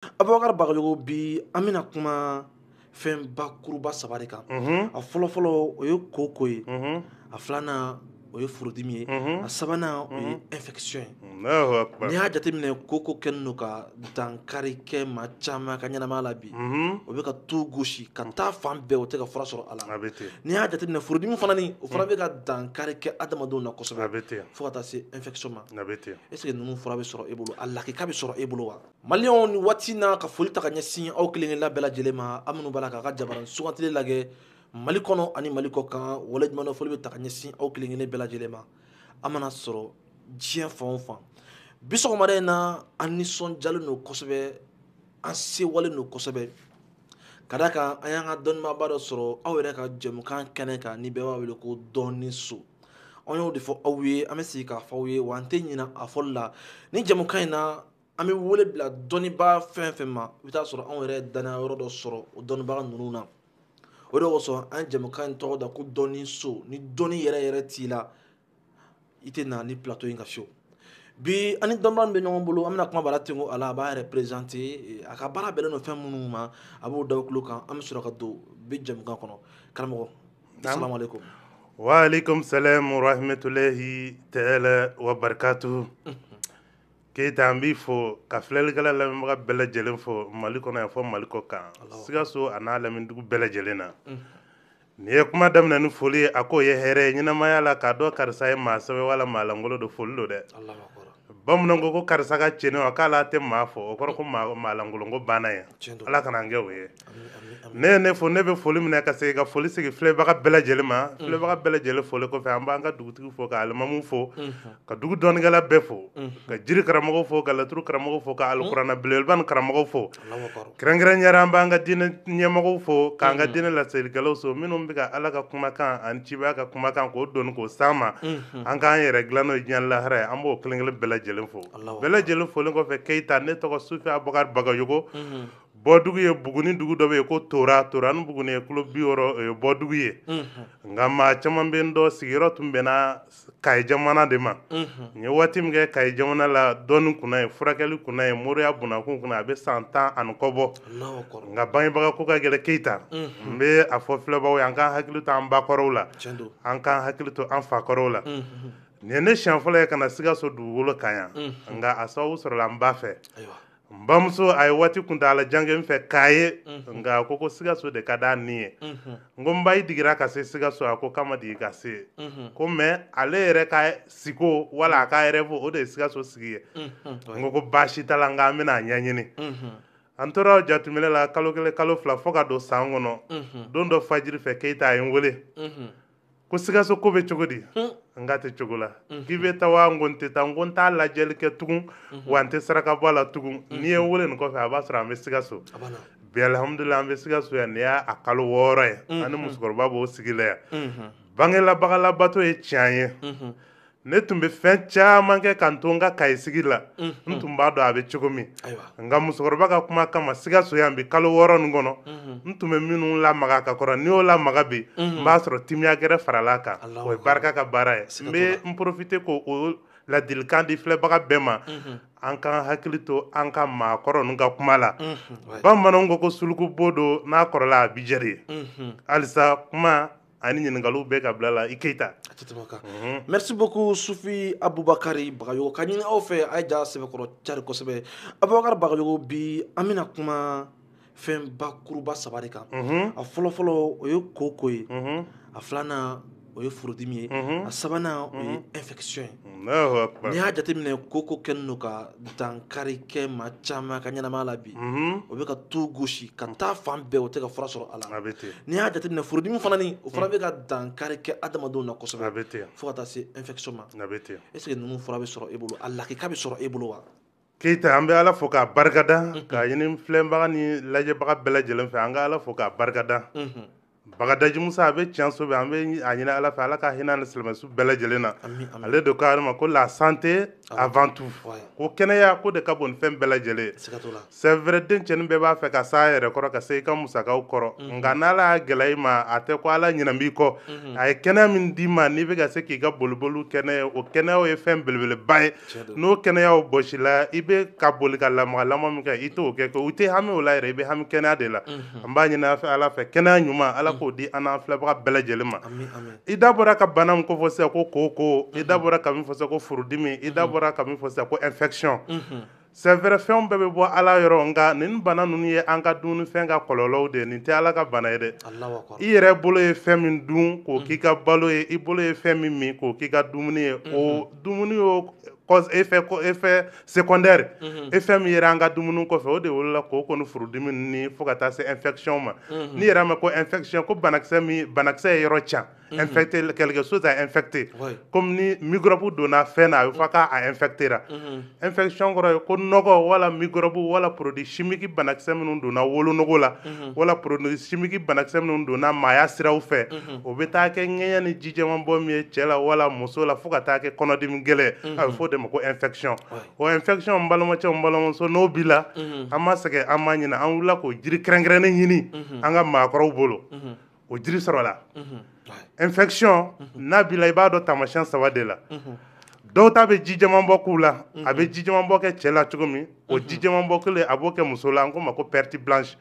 Abubakar Bagayogo bi an bɛna kuma fɛn bakuruba saba de kan. A fɔlɔfɔlɔ o ye koko ye, a filanan o ye furudimi ye, a sabanan o ye infection ye. N'i y'a jateminɛ koko kɛlen don ka dankari kɛ maa caman ka ɲɛnamaya la bi, o bɛ ka tu gosi ka taa fan bɛɛ o tɛ ka fura sɔrɔ a la. N'i y'a jateminɛ furudimi fana nin o fana bɛ ka dankari kɛ adamadenw na kosɛbɛ fo ka taa se infection ma. Est-ce que ninnu fura bɛ sɔrɔ e bolo, a lakika bɛ sɔrɔ e bolo wa? Maliyɛnw ni waati n'a ka foli ta ka ɲɛsin aw kelen-kelenna bɛɛ lajɛlen ma, aw minnu b'a la k'a ka jabaranin sugantili lajɛ Mali kɔnɔ ani Mali kɔ kan, waleɲuman dɔn foli bɛ ta ka ɲɛsin aw kelen-kelen bɛɛ lajɛlen ma. An mana sɔrɔ diɲɛ fan o fan. Bi sɔgɔmada in na an nisɔndiyalen don kosɛbɛ, an sewalen don kosɛbɛ. Ka d'a kan an y'an ka dɔnnibaaba dɔ sɔrɔ aw yɛrɛ ka jɛmukan kɛnɛ kan ni bɛɛ b'a wele ko dɔɔni so. An y'o de fɔ aw ye, an bɛ segin k'a fɔ aw ye wa an tɛ ɲinɛ a fɔli la. Ni jɛmukan in na an bɛ wele bila dɔnnibaa fɛn fɛn ma, i bɛ taa sɔrɔ anw yɛrɛ danaya yɔrɔ dɔ sɔrɔ o dɔnnibaga ninnu na. O de kosɔn an jɛmukan in tɔgɔ da ko dɔɔni so. Ni dɔnni yɛrɛ yɛrɛ t'i la, i tɛ na ni plateau in kan fiyewu. Bi ani dɔnnibaga min bɛ ɲɔgɔn bolo, an bɛna kuma Bala Tenko a la, a b'a yɛrɛ présenter, a ka baara bɛnnen don fɛn minnu ma, a b'o da o tulo kan, an bɛ sɔrɔ ka don bi jɛmukan kɔnɔ. Karamɔgɔ, assalamu alaikum. Wa alaikum salam wa rahmatulahi ta'ala wa barakatuhu. Keita an b'i fo ka filɛlikɛla lamɛnbaga bɛɛ lajɛlen fo Mali kɔnɔ yan fɔ Mali kɔ kan, Sikaso a n'a lamɛndugu bɛɛ lajɛlen na. Nin ye kuma daminɛ ni foli ye, a k'o ye hɛrɛ ye ɲɛnamaya la k'a dɔn karisa ye maa sɛbɛ wala maa langolo don, foli don dɛ. Bamananw ko ko karisa ka cɛnni wa k'ale tɛ maa fɔ, o kɔrɔ ko maa langolo ko banna ye. Ala kana an kɛ o ye. Ne ye ne fo, ne bɛ foli minɛ ka segin ka foli sigi filɛbaga bɛɛ lajɛlen ma, filɛbaga bɛɛ lajɛlen foli kɔfɛ an b'an ka dugutigi fo, ka alimamu fo, ka dugu dɔnnikɛla bɛɛ fo, ka jiri karamɔgɔw fo, ka laturu karamɔgɔw fo, ka alikuranɛ belebeleba ni karamɔgɔw fo. Kɛrɛnkɛrɛnnenya an b'an ka diinɛ ɲɛmɔgɔw fo, k'an ka diinɛ laselikɛlaw so minnu bɛ ka Ala ka kumakan ani cibaya ka kumakan k'o dɔnni k'o s'an ma, an k'an yɛrɛ dilan n'o ye diɲɛ lahara ye, an b'o kelen-kelen bɛɛ lajɛlen fo. Bɛɛ lajɛlen folen kɔfɛ Keyita, ne tɔgɔ Sufi Abubakar Bagayogo, bɔdugu ye Buguni dugu dɔ bɛ yen ko Tora ni Buguni ye kilo 60 o ye bɔdugu ye. Nka maa caman bɛ n dɔn sigiyɔrɔ tun bɛnna Kayi jamana de ma. N ye waati min kɛ Kayi jamana la dɔnni kunna ye, furakɛli kunna ye, moriya bunakun kunna a bɛ san 10 ani kɔ bɔ. Nka bangebaga ko ka gɛlɛn Keyita. N bɛ a fɔ filɛbagaw ye an k'an hakili to an bakɔrɔw la, an k'an hakili to an fakɔrɔw la. Nin ye ne siɲɛ fɔlɔ ye ka na Sikaso dugukolo kan yan, nka a sababu sɔrɔla n ba fɛ. N bamuso a ye waati kuntagala jan kɛ n fɛ k'a ye, nka a ko Sikaso de ka d'a ni ye. N ko n ba i digira ka se Sikaso, a ko k'a ma digi ka se. Ko mais ale yɛrɛ ka siko wala a ka rêve o de ye Sikaso sigi ye. N ko baasi t'a la n k'an bɛna a ɲɛɲini. An tora jateminɛ la kalo 1 kalo 2 fo ka don san kɔnɔ. Don dɔ fajiri fɛ Keyita a ye n wele. Ko Sikaso ko bɛ cogo di? N k'a tɛ cogo la. K'i bɛ taa wa? N ko n tɛ taa. N ko n t'a lajɛli kɛ tugun wa n tɛ saraka bɔ a la tugun. N'i ye n wele nin kɔfɛ a b'a sɔrɔ an bɛ Sikaso. Bi alhamdulila an bɛ Sikaso yan, nin y'a kalo 6 ye. An ni musokɔrɔba b'o sigi la yan. Bangelabagalabato ye tiɲɛ ye. Ne tun bɛ fɛn caman kɛ ka n to n ka Kayi sigi la. N tun b'a dɔn a bɛ cogo min. Nka musokɔrɔba ka kuma kama Sikaso yan bi kalo 6 nin kɔnɔ, n tun bɛ minnu lamaga ka kɔrɔ, n'i y'o lamaga bi, n b'a sɔrɔ timiya gɛrɛ faral'a kan. O ye barika ka baara ye. N bɛ n profiter k'o ladilikan di filɛbaga bɛɛ ma, an k'an hakili to an ka maakɔrɔ ninnu ka kuma la. Bamananw ko suluku bo don n'a kɔrɔla a bi jɛ de ye. Halisa kuma ani ɲininkaliw bɛ ka bila la i Keyita. Merci beaucoup Sufi Abubakari Bagayogo. Ka ɲini aw fɛ a ye ja sɛbɛkɔrɔ cari kosɛbɛ. Abubakar Bagayogo bi an bɛna kuma fɛn bakuruba saba de kan. A fɔlɔfɔlɔ o ye koko ye, a filanan o ye furudimi ye, a sabanan o ye infection ye. N'i y'a jateminɛ koko kɛlen don ka dankari kɛ maa caman ka ɲɛnamaya la bi, o bɛ ka tu gosi ka taa fan bɛɛ o tɛ ka fura sɔrɔ a la. N'i y'a jateminɛ furudimi fana nin o fana bɛ ka dankari kɛ adamadenw na kosɛbɛ fo ka taa se infection ma. Est-ce que ninnu fura bɛ sɔrɔ e bolo, a lakika bɛ sɔrɔ e bolo wa? Keyita an bɛ Ala fo k'a barikada, k'a ɲini filɛbaga ni lajɛbaga bɛɛ lajɛlen fɛ an ka Ala fo k'a barikada. Bagadaji Musa a bɛ tiɲɛ so bɛ an bɛ a ɲini Ala fɛ Ala ka hinɛ ni silamɛsu bɛɛ lajɛlen na ale de ko ma ko la santé avant tout ko kɛnɛya ko de ka bon ni fɛn bɛɛ lajɛlen c'est vrai denmisɛnnin bɛɛ b'a fɛ ka s'a yɛrɛ kɔrɔ ka se i ka musakaw kɔrɔ nka n'Ala y'a gɛlɛya i ma a tɛ ko Ala ɲinɛ b'i kɔ a ye kɛnɛya min d'i ma n'i bɛ ka se k'i ka boliboliw kɛnɛya o kɛnɛyaw ye fɛn belebeleba ye n'o kɛnɛyaw bɔsila i bɛ ka boli ka lamaga min kɛ i t'o kɛ u tɛ hami o la yɛrɛ i bɛ hami kɛnɛya de la an b'a ɲini Ala fɛ kɛnɛya ɲuman Ala k'o di an n'an filɛbaga bɛɛ lajɛlen ma i da bɔra ka bana min ko fɔ sisan ko koko i da bɔra ka min fɔ sisan ko furudimi i da bɔra ka min fɔ sisan ko infection c'est vrai fɛnw bɛɛ bɛ bɔ Ala yɔrɔ nka nin bana ninnu ye an ka dumunifɛn ka kɔlɔlɔw de ye nin tɛ Ala ka bana ye dɛ i yɛrɛ bolo ye fɛn min dun k'o k'i ka balo ye i bolo ye fɛn min min k'o k'i ka dumuni ye o dumuni y'o effet secondaire effet min yɛrɛ an ka dumuni kɔfɛ o de wolola k'o ni furudimi ni fo ka taa se infection ma ni yɛrɛ ma ko infection ko banakisɛ ye yɔrɔ can infecté quelque chose a infecté comme ni microbe donna fɛn na a bɛ fɔ k'a infecté ra infection kɔrɔ ye ko nɔgɔ wala microbe wala produit chimique banakisɛ minnu donna wolonogo la wala produit chimique banakisɛ minnu donna maaya siraw fɛ o bɛ taa kɛ ŋɛɲɛ ni ji jɛman bɔ min ye cɛ la wala muso la fo ka taa kɛ kɔnɔdimi gɛlɛn a bɛ fɔ o de ma ko infection o infection n balimakɛ n balimamuso n'o b'i la an ma sɛgɛn an ma ɲinɛ an wulila k'o jiri kɛrɛnkɛrɛnnen ɲini an ka maakɔrɔw bolo o jiri sɔrɔla infection n'a b'i la i b'a dɔn taamasiyɛn 3 de la dɔw ta bɛ ji jɛman bɔ k'u la a bɛ ji jɛman bɔ kɛ cɛ la cogo min o ji jɛman bɔ kelen a b'o kɛ muso la an k'o ma ko perte blanche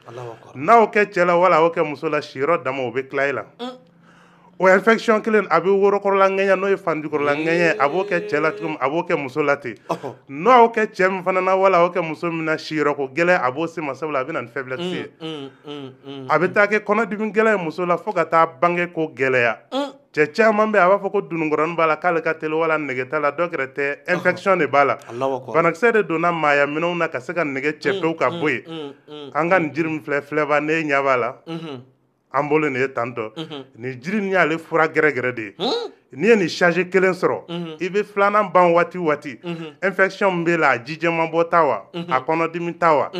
n'a y'o kɛ cɛ la wala a y'o kɛ muso la siyɔrɔ dama o bɛ tila i la o infection kelen a bɛ worokɔrɔla ŋɛɲɛ n'o ye fanjukɔrɔla ŋɛɲɛ a b'o kɛ cɛ la cogo min a b'o kɛ muso la ten n'o y'o kɛ cɛ min fana na wala a y'o kɛ muso min na siyɔrɔ ko gɛlɛn a b'o se ma sabula a bɛ na ni faiblesse ye a bɛ taa kɛ kɔnɔdimi gɛlɛn ye muso la fo ka taa bange ko gɛlɛya cɛ caman bɛ a b'a fɔ ko dununkɔrɔnin b'a la k'ale ka teli wala nege t'a la dɔ kɛrɛ tɛ infection de b'a la banakisɛ de donna maaya minɛnw na ka se ka nege cɛ pewu ka bɔ yen an ka nin jiri min filɛba ne ɲɛ b'a la an bolo nin ye tantɔ nin jiri nin y'ale fura gɛrɛgɛrɛ de ye n'i ye nin charge kelen sɔrɔ i bɛ filanan ban waati waati infection min b'e la a ji jɛman bɔ ta wa a kɔnɔdimi ta wa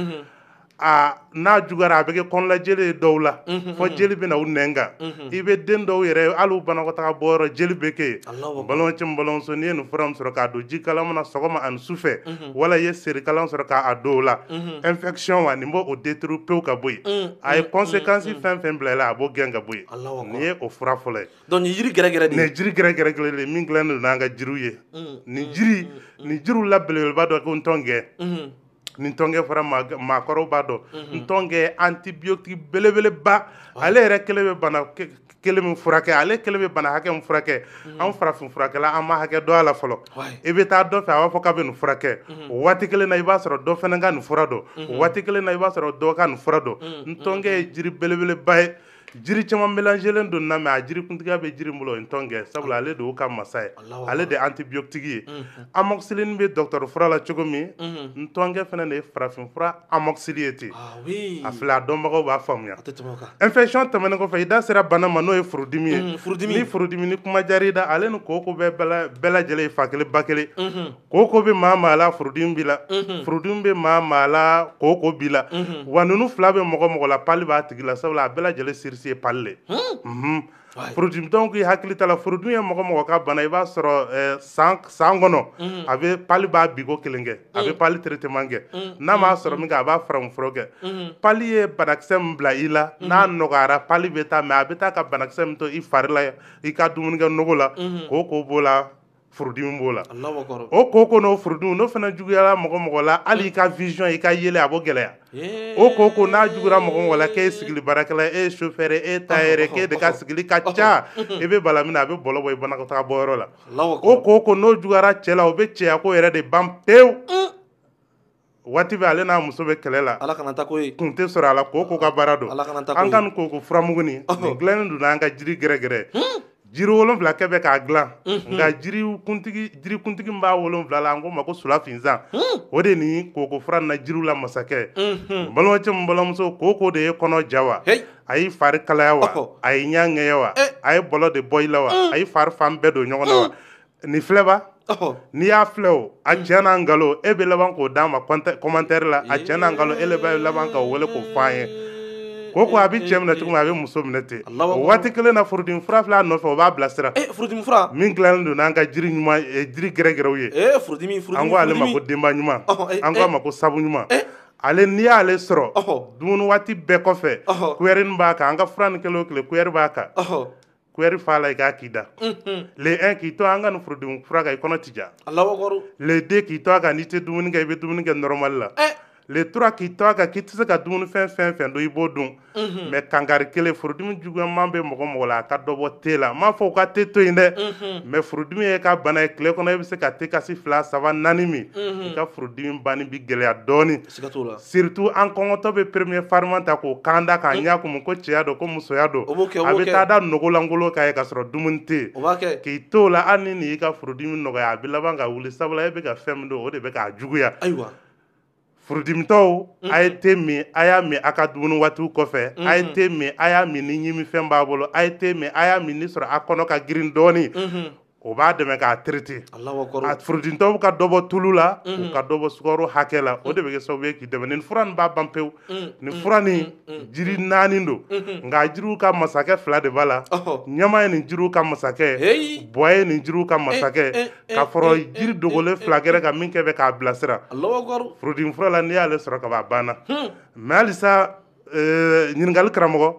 n'a juguyara a bɛ kɛ kɔnɔnajeli ye dɔw la fɔ jeli bɛ na u nɛn kan i bɛ den dɔw yɛrɛ hali u banakɔtaga bɔyɔrɔ jeli bɛ kɛ yen balimamuso n balimamuso n'i ye nin fura min sɔrɔ k'a don ji kalaman na sɔgɔma ani sufɛ wala i ye serikalan sɔrɔ k'a don o la infection wa nin b'o détruire pewu ka bɔ yen a ye conséquence fɛn fɛn bila i la a b'o gɛn ka bɔ yen nin ye o fura fɔlɔ ye donc nin jiri gɛrɛgɛrɛ de nin ye jiri gɛrɛgɛrɛ kelen de min dilannen don n'an ka jiriw ye nin jiriw la belebeleba dɔ ko ntɔngɛ nin tɔngɛ fɔra maakɔrɔw b'a dɔn ntɔngɛ antibiotique belebeleba ale yɛrɛ kelen bɛ bana kelen min furakɛ ale kelen bɛ bana hakɛ min furakɛ an farafin furakɛla an ma hakɛ dɔn a la fɔlɔ i bɛ taa dɔ fɛ a b'a fɔ k'a bɛ nin furakɛ o waati kelen na i b'a sɔrɔ dɔ fana ka nin fura dɔn o waati kelen na i b'a sɔrɔ dɔ ka nin fura dɔn ntɔngɛ ye jiri belebeleba ye jiri caman mélangelen don na mɛ a jiri kuntigiya bɛ jiri bolo ntɔngɛ sabula ale de y'o ka masa ye ale de antibiotique ye amoxicilline bɛ docteur fura la cogo min ntɔngɛ fana de ye farafin fura amoxicilline ye ten a filɛ a dɔnbagaw b'a faamuya infection tɛmɛnen kɔfɛ i da sera bana ma n'o ye furudimi ye ni furudimi ni kuma diyara i da ale ni koko bɛ bɛɛ lajɛlen ye fa kelen ba kelen koko bɛ maa la furudimi b'i la furudimi bɛ maa la koko b'i la wa ninnu fila bɛ mɔgɔ la pali b'a tigi la sabula a bɛɛ lajɛlen siri ye pali le furudimi donc i hakili t'a la furudimi ye mɔgɔ ka bana i b'a sɔrɔ san kɔnɔ a bɛ pali b'a bigo kelen kɛ a bɛ pali traitement kɛ n'a m'a sɔrɔ min kɛ a b'a faramunfura kɛ pali ye banakisɛ min bila i la n'a nɔgɔyara pali bɛ taa mɛ a bɛ taa ka banakisɛ min to i fari la i ka dumunikɛ nogo la k'o b'o la furudimi b'o la o koko n'o furudimi n'o fana juguyara mɔgɔ la hali i ka vision i ka yele a b'o gɛlɛya o koko n'a juguyara mɔgɔ la k'e ye sigili baarakɛla e ye chauffeur e tailleur k'e de ka sigili ka ca i bɛ bala min na a bɛ bɔlɔ bɔ i banakɔtaga bɔyɔrɔ la o koko n'o juguyara cɛ la o bɛ cɛya ko yɛrɛ de ban pewu waati bɛ ale n'a muso bɛ kɛlɛ la kun tɛ sɔrɔ a la koko ka baara don an ka nin koko furamuguni nin dilannen don n'an ka jiri gɛrɛgɛrɛ jiri 7 kɛ bɛ k'a dilan nka jiri kuntigi min b'a 7 la an k'o ma ko sulafinzan o de ni koko fura na jiriw la masakɛ balimamuso min balimamuso koko de ye kɔnɔ ja wa a y'i fari kalaya wa a y'i ɲɛ ŋɛɲɛ wa a ye bɔlɔ de bɔ i la wa a y'i fari fan bɛɛ don ɲɔgɔn na wa nin filɛba n'i y'a filɛ o a cɛ n'a nkalon e bɛ laban k'o d'a ma commentaire la a cɛ n'a nkalon e bɛ laban k'o wele k'o fɔ an ye ko ko a bɛ cɛ minɛ cogo min a bɛ muso minɛ ten o waati kelen na furudimi fura filɛ a nɔfɛ o b'a bilasira furudimi fura min dilannen don n'an ka jiri ɲuman jiri gɛrɛgɛrɛw ye furudimi an ko ale ma ko denba ɲuman an ko a ma ko sabu ɲuman ale n'i y'ale sɔrɔ dumuni waati bɛɛ kɔfɛ kuyɛri b'a kan an ka fura ni kelen o kelen kuyɛri b'a kan kuyɛri fa la i k'a k'i da le 1 k'i to an ka nin furudimi fura kan i kɔnɔ ti ja le 2 k'i to a kan n'i tɛ dumuni kɛ i bɛ dumuni kɛ normal la le 3 k'i to a kan k'i tɛ se ka dumuni fɛn dɔn i b'o dun mais kankari kelen furudimi juguman bɛ mɔgɔ mɔgɔ la a ka dɔ bɔ te la n m'a fɔ u ka te to yen dɛ mais furudimi ye ka bana ye tile kɔnɔ i bɛ se ka te kasi 2 3 4 min i ka furudimi banni bi gɛlɛya dɔɔni surtout an kɔngɔtɔ bɛ premier fariment ta k'o kan da k'a ɲɛ kumu ko cɛya don ko musoya don a bɛ taa da nogolangolo kan ye ka sɔrɔ dumuni tɛ yen k'i to o la hali ni y'i ka furudimi nɔgɔya a bɛ laban ka wuli sabula e bɛ ka fɛn min don o de bɛ k'a juguya furudimitɔw a ye te min a y'a min a ka dumuni waatiw kɔfɛ a ye te min a y'a min ni ɲimifɛn b'a bolo a ye te min a y'a min ni sɔrɔ a kɔnɔ ka girin dɔɔni o b'a dɛmɛ k'a traiter a furudimitɔw ka dɔ bɔ tulu la u ka dɔ bɔ sukaro hakɛ la o de bɛ kɛ sababu ye k'i dɛmɛ nin fura nin b'a ban pewu nin fura nin jiri 4 don nka jiriw ka masakɛ 2 de b'a la ɲama ye nin jiriw ka masakɛ bɔ ye nin jiriw ka masakɛ ka fɔrɔ jiri dogolen 2 gɛrɛ ka min kɛ bɛ k'a bilasira furudimi fura la n'i y'ale sɔrɔ ka ban a banna mais halisa ɲininkali karamɔgɔ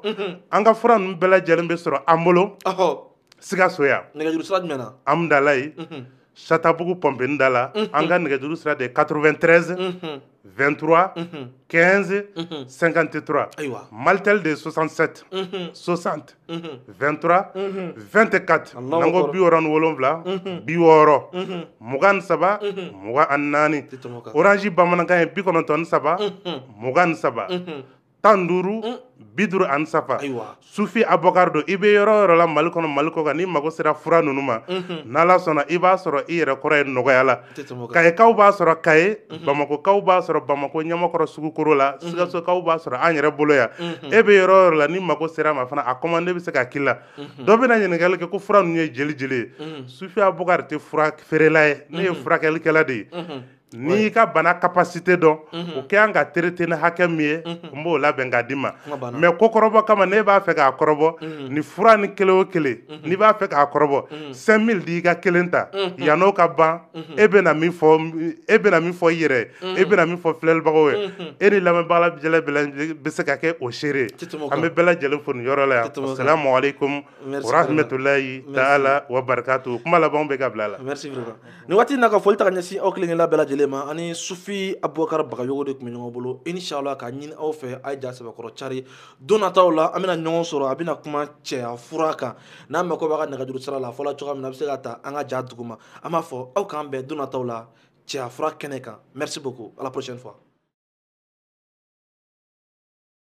an ka fura ninnu bɛɛ lajɛlen bɛ sɔrɔ an bolo Sikaso yan nɛgɛjuru sira jumɛn na Amdalaye Chatabugu Pompeni da la an ka nɛgɛjuru sira de 93 23 15 53 Maltel de 67 60 23 24 n'an ko 67 60 23 24 Orange bamanankan ye 93 23 15 53 Sufi Abubakar don i bɛ yɔrɔ o yɔrɔ la Mali kɔnɔ Mali kɔ kan n'i mago sera fura ninnu ma n'Ala sɔnna i b'a sɔrɔ i yɛrɛ kɔrɔ ye nɔgɔya la Kayekaw b'a sɔrɔ Kaye Bamakokaw b'a sɔrɔ Bamako Ɲamakɔrɔ Sugukoro la Sikasokaw b'a sɔrɔ an yɛrɛ bolo yan e bɛ yɔrɔ o yɔrɔ la n'i mago sera ma fana a commande bɛ se ka k'i la dɔ bɛna ɲininkali kɛ ko fura ninnu ye jeli ye Sufi Abubakar tɛ fura feerela ye ne ye furakɛlikɛla de ye n'i y'i ka bana capacité dɔn o kɛ an ka traiter ni hakɛ min ye n b'o labɛn k'a d'i ma mais ko kɔrɔbɔ kama n'e b'a fɛ k'a kɔrɔbɔ ni fura ni kelen o kelen n'i b'a fɛ k'a kɔrɔbɔ 5000 di i ka kelen ta yan'o ka ban e bɛna min fɔ i yɛrɛ e bɛna min fɔ filɛlibagaw ye e ni lamɛnbaga lajɛlen bɛ se ka kɛ o seere an bɛ bɛɛ lajɛlen fo nin yɔrɔ la yan assalamu alaikum wa rahmatulahi taala wa barakatuhu kuma labanw bɛ ka bila la merci vraiment nin waati in na ka foli ta ka ɲɛsin aw kelen-kelenna bɛɛ lajɛlen ma ani Sufi Abubakar Bagayogo de tun bɛ ɲɔgɔn bolo inshallah ka ɲini aw fɛ a ye ja sɛbɛkɔrɔ cari don nataw la an bɛna ɲɔgɔn sɔrɔ a bɛna kuma cɛya fura kan n'a mɛn ko b'a ka nɛgɛjuru sira la fɔla cogoya min na a bɛ se ka ta an ka ja dugu ma an b'a fɔ aw k'an bɛn don nataw la cɛya fura kɛnɛ kan merci beaucoup à la prochaine fois